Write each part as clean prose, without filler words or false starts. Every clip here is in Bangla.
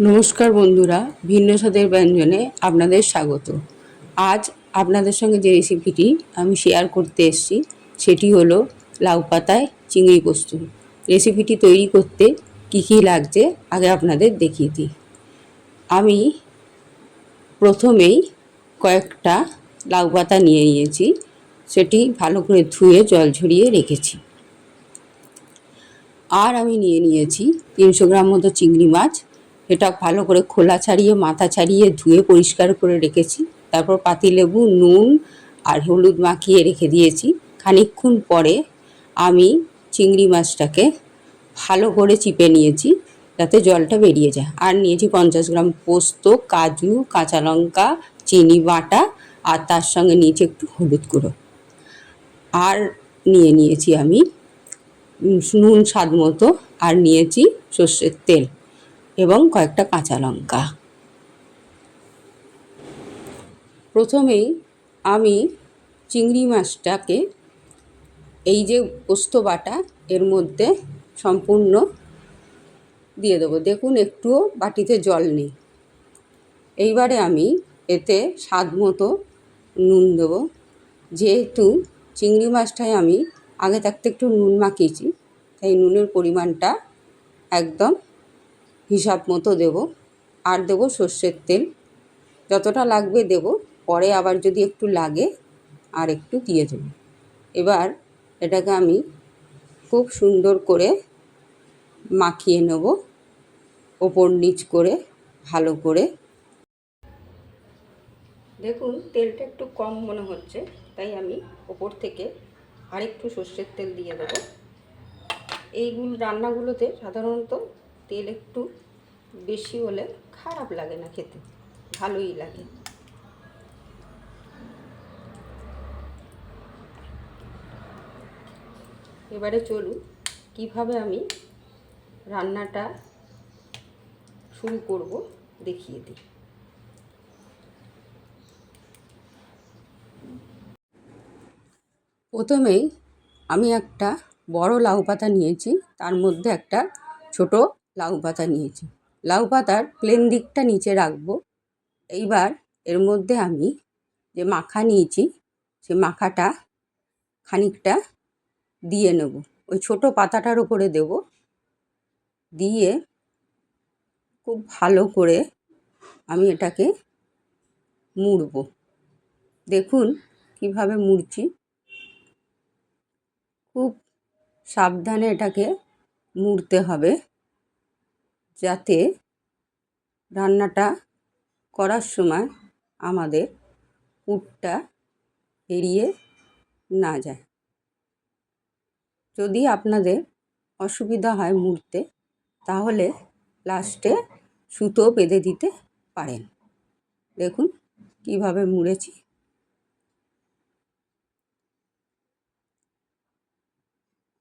নমস্কার বন্ধুরা, ভিন্ন স্বাদের ব্যঞ্জনে আপনাদের স্বাগত। আজ আপনাদের সঙ্গে যে রেসিপিটি আমি শেয়ার করতে এসেছি সেটি হলো লাউ পাতায় চিংড়ি পোস্ত। রেসিপিটি তৈরি করতে কী কী লাগছে আগে আপনাদের দেখিয়ে দিই। আমি প্রথমেই কয়েকটা লাউ পাতা নিয়ে নিয়েছি, সেটি ভালো করে ধুয়ে জল ঝরিয়ে রেখেছি। আর আমি নিয়ে নিয়েছি 300 গ্রাম মতো চিংড়ি মাছ। এটা ভালো করে খোলা ছাড়িয়ে মাথা ছাড়িয়ে ধুয়ে পরিষ্কার করে রেখেছি। তারপর পাতিলেবু, নুন আর হলুদ মাখিয়ে রেখে দিয়েছি। খানিকক্ষণ পরে আমি চিংড়ি মাছটাকে ভালো করে চিপে নিয়েছি যাতে জলটা বেরিয়ে যায়। আর নিয়েছি 50 গ্রাম পোস্ত, কাজু, কাঁচা লঙ্কা, চিনি বাটা, আর তার সঙ্গে নিয়েছি একটু হলুদ গুঁড়ো। আর নিয়েছি আমি নুন স্বাদ মতো, আর নিয়েছি সর্ষের তেল এবং কয়েকটা কাঁচা লঙ্কা। প্রথমেই আমি চিংড়ি মাছটাকে এই যে পোস্ত বাটা এর মধ্যে সম্পূর্ণ দিয়ে দেবো। দেখুন একটুও বাটিতে জল নেই। এইবারে আমি এতে স্বাদ মতো নুন দেবো। যেহেতু চিংড়ি মাছটায় আমি আগে থাকতে একটু নুন মাখিয়েছি, তাই নুনের পরিমাণটা একদম হিসাব মতো দেব। আর দেবো সর্ষের তেল, যতটা লাগবে দেব, পরে আবার যদি একটু লাগে আর একটু দিয়ে দেব। এবার এটাকে আমি খুব সুন্দর করে মাখিয়ে নেব, ওপর নিচ করে ভালো করে। দেখুন তেলটা একটু কম মনে হচ্ছে, তাই আমি ওপর থেকে আরেকটু সর্ষের তেল দিয়ে দেবো। এইগুলো রান্নাগুলোতে সাধারণত তেল একটু বেশি হলে খারাপ লাগে না খেতে, ভালোই লাগে। এবারে চলুন কিভাবে আমি রান্নাটা শুরু করব দেখিয়ে দিই। প্রথমেই আমি একটা বড় লাউ পাতা নিয়েছি, তার মধ্যে একটা ছোট লাউ পাতা নিয়েছি। লাউ পাতার প্লেন দিকটা নিচে রাখবো। এইবার এর মধ্যে আমি যে মাখা নিয়েছি সে মাখাটা খানিকটা দিয়ে নেব, ওই ছোট পাতাটার উপরে দেব। দিয়ে খুব ভালো করে আমি এটাকে মুড়ব। দেখুন কিভাবে মুড়ছি, খুব সাবধানে এটাকে মুড়তে হবে যাতে রান্নাটা করার সময় আমাদের পুরটা বেরিয়ে না যায়। যদি আপনাদের অসুবিধা হয় মুড়তে, তাহলে লাস্টে সুতো বেঁধে দিতে পারেন। দেখুন কিভাবে মুড়েছি।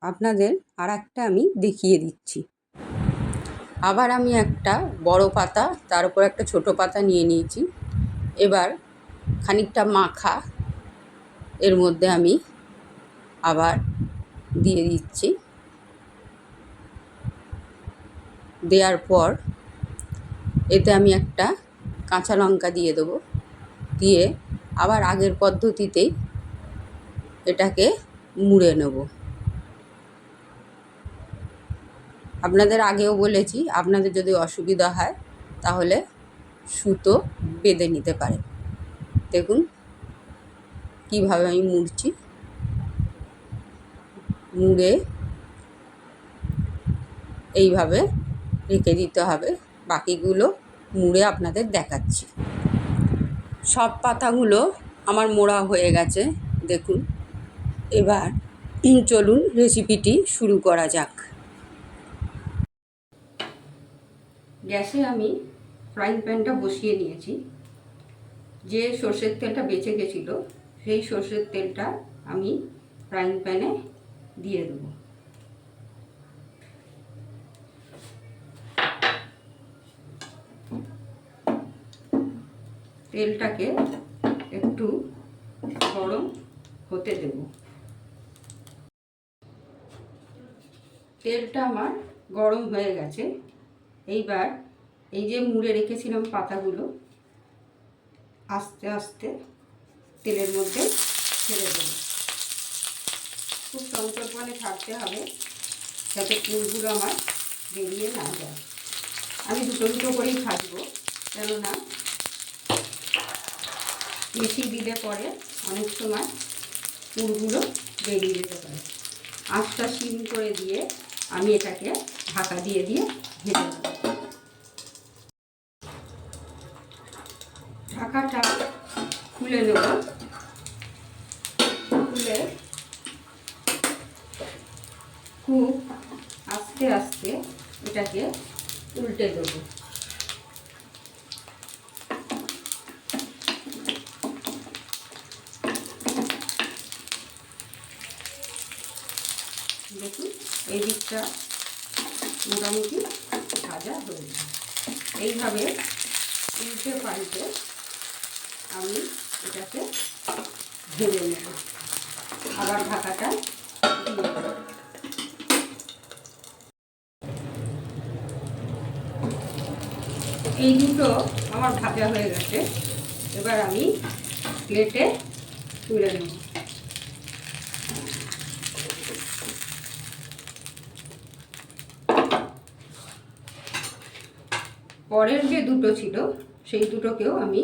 আপনাদের আর একটা আমি দেখিয়ে দিচ্ছি। আবার আমি একটা বড় পাতা, তার উপর একটা ছোট পাতা নিয়ে নিয়েছি। এবার খানিকটা মাখা এর মধ্যে আমি আবার দিয়ে দিচ্ছি। দেওয়ার পর এতে আমি একটা কাঁচা লঙ্কা দিয়ে দেবো। দিয়ে আবার আগের পদ্ধতিতেই এটাকে মুড়ে নেব। আপনাদের আগেও বলেছি, আপনাদের যদি অসুবিধা হয় তাহলে সুতো বেঁধে নিতে পারেন। দেখুন কিভাবে আমি মুড়ছি। মুড়ে এইভাবে রেখে দিতে হবে। বাকিগুলো মুড়ে আপনাদের দেখাচ্ছি। সব পাতাগুলো আমার মোড়া হয়ে গেছে দেখুন। এবার চলুন রেসিপিটি শুরু করা যাক। গ্যাসে আমি ফ্রাইং প্যানটা বসিয়ে নিয়েছি। যে সর্ষের তেলটা বেঁচে গেছিলো সেই সর্ষের তেলটা আমি ফ্রাইং প্যানে দিয়ে দেবো। তেলটাকে একটু গরম হতে দেব। তেলটা আমার গরম হয়ে গেছে। এইবার এই যে মুড়ে রেখেছিলাম পাতাগুলো আস্তে আস্তে তেলের মধ্যে ছেড়ে দেবো। খুব চঞ্চলপনে ছাড়তে হবে যাতে ফুলগুলো আমার বেরিয়ে না যায়। আমি দুটো দুটো করেই ভাজবো, কেননা বেশি দিলে পরে অনেক সময় ফুলগুলো বেরিয়ে যেতে পারে। আঁচটা সিম করে দিয়ে আমি এটাকে ঢাকা দিয়ে ভেজে নেব। ঢাকাটা খুলে নেব, খুলে খুব আস্তে আস্তে এটাকে উল্টে দেবো। দেখুন এই দিকটা মোটামুটি ভাজা হয়েছে। এইভাবে উল্টে পাল্টে আমি এটাকে ভেজে নেব। আবার ঢাকাটা দিয়ে দেব। এই দুটো আমার ভাজা হয়ে গেছে, এবার আমি প্লেটে তুলে নেব। পরের যে দুটো ছিল সেই দুটোকেও আমি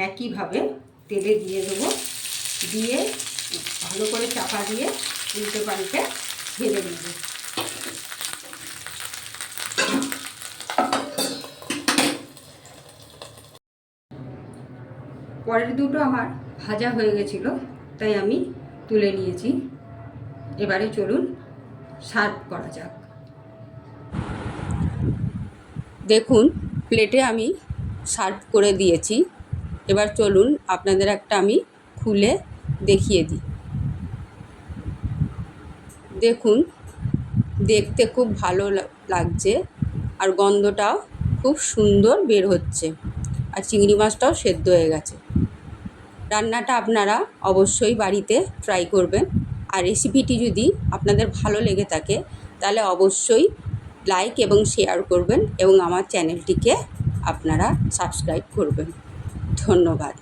একইভাবে তেলে দিয়ে দেবো, দিয়ে ভালো করে চাপা দিয়ে উল্টে পাল্টে ভেজে নেব। পরের দুটো আমার ভাজা হয়ে গেছিল, তাই আমি তুলে নিয়েছি। এবারে চলুন সার্ভ করা যাক। দেখুন প্লেটে আমি সার্ভ করে দিয়েছি। এবার চলুন আপনাদের একটা আমি খুলে দেখিয়ে দিই। দেখুন দেখতে খুব ভালো লাগছে আর গন্ধটাও খুব সুন্দর বের হচ্ছে, আর চিংড়ি মাছটাও সেদ্ধ হয়ে গেছে। রান্নাটা আপনারা অবশ্যই বাড়িতে ট্রাই করবেন। আর রেসিপিটি যদি আপনাদের ভালো লেগে থাকে তাহলে অবশ্যই লাইক এবং শেয়ার করবেন এবং আমার চ্যানেলটিকে আপনারা সাবস্ক্রাইব করবেন। ধন্যবাদ।